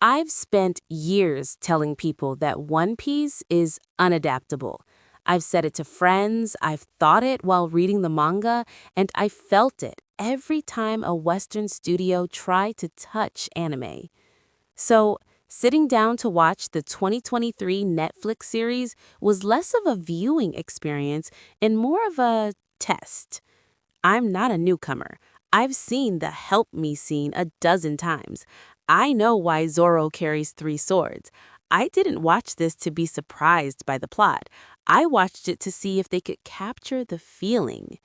I've spent years telling people that One Piece is unadaptable. I've said it to friends, I've thought it while reading the manga, and I felt it every time a Western studio tried to touch anime. So, sitting down to watch the 2023 Netflix series was less of a viewing experience and more of a test. I'm not a newcomer. I've seen the help me scene a dozen times. I know why Zoro carries three swords. I didn't watch this to be surprised by the plot. I watched it to see if they could capture the feeling.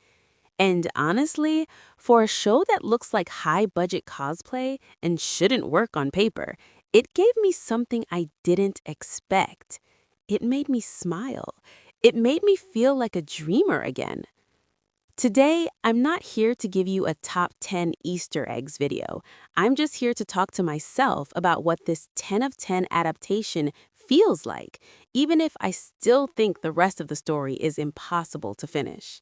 And honestly, for a show that looks like high-budget cosplay and shouldn't work on paper, it gave me something I didn't expect. It made me smile. It made me feel like a dreamer again. Today, I'm not here to give you a top 10 Easter eggs video. I'm just here to talk to myself about what this 10 of 10 adaptation feels like, even if I still think the rest of the story is impossible to finish.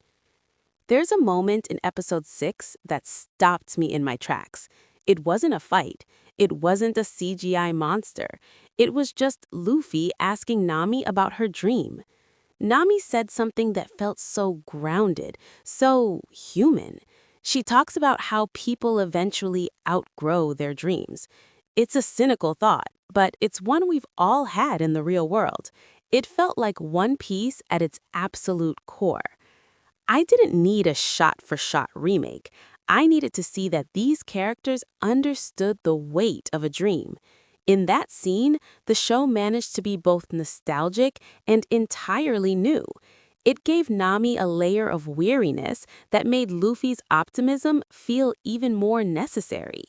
There's a moment in episode 6 that stopped me in my tracks. It wasn't a fight. It wasn't a CGI monster. It was just Luffy asking Nami about her dream. Nami said something that felt so grounded, so human. She talks about how people eventually outgrow their dreams. It's a cynical thought, but it's one we've all had in the real world. It felt like One Piece at its absolute core. I didn't need a shot-for-shot remake. I needed to see that these characters understood the weight of a dream. In that scene, the show managed to be both nostalgic and entirely new. It gave Nami a layer of weariness that made Luffy's optimism feel even more necessary.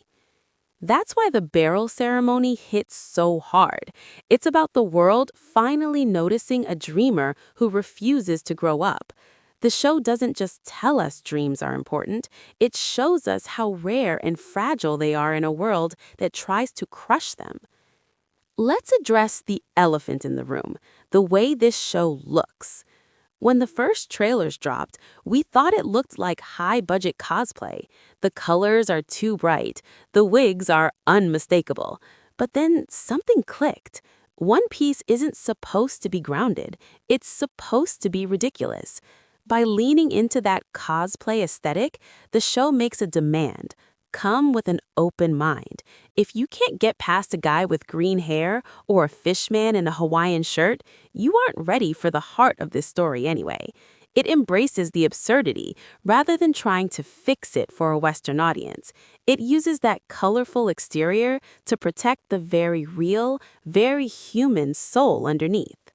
That's why the barrel ceremony hits so hard. It's about the world finally noticing a dreamer who refuses to grow up. The show doesn't just tell us dreams are important, it shows us how rare and fragile they are in a world that tries to crush them. Let's address the elephant in the room, the way this show looks. When the first trailers dropped, we thought it looked like high-budget cosplay. The colors are too bright, the wigs are unmistakable. But then something clicked. One Piece isn't supposed to be grounded, it's supposed to be ridiculous. By leaning into that cosplay aesthetic, the show makes a demand. Come with an open mind. If you can't get past a guy with green hair or a fishman in a Hawaiian shirt, you aren't ready for the heart of this story anyway. It embraces the absurdity rather than trying to fix it for a Western audience. It uses that colorful exterior to protect the very real, very human soul underneath.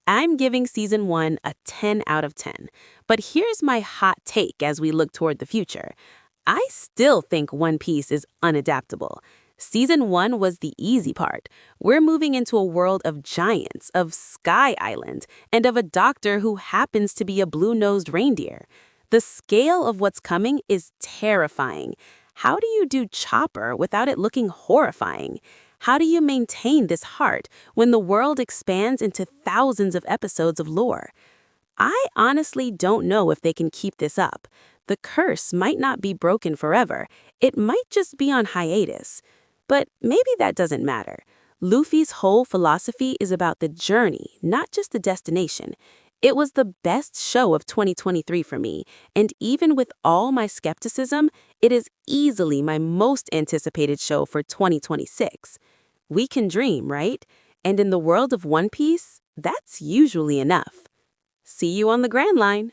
I'm giving Season 1 a 10 out of 10, but here's my hot take as we look toward the future. I still think One Piece is unadaptable. Season 1 was the easy part. We're moving into a world of giants, of Sky Island, and of a doctor who happens to be a blue-nosed reindeer. The scale of what's coming is terrifying. How do you do Chopper without it looking horrifying? How do you maintain this heart when the world expands into thousands of episodes of lore? I honestly don't know if they can keep this up. The curse might not be broken forever. It might just be on hiatus. But maybe that doesn't matter. Luffy's whole philosophy is about the journey, not just the destination. It was the best show of 2023 for me, and even with all my skepticism, it is easily my most anticipated show for 2026. We can dream, right? And in the world of One Piece, that's usually enough. See you on the Grand Line.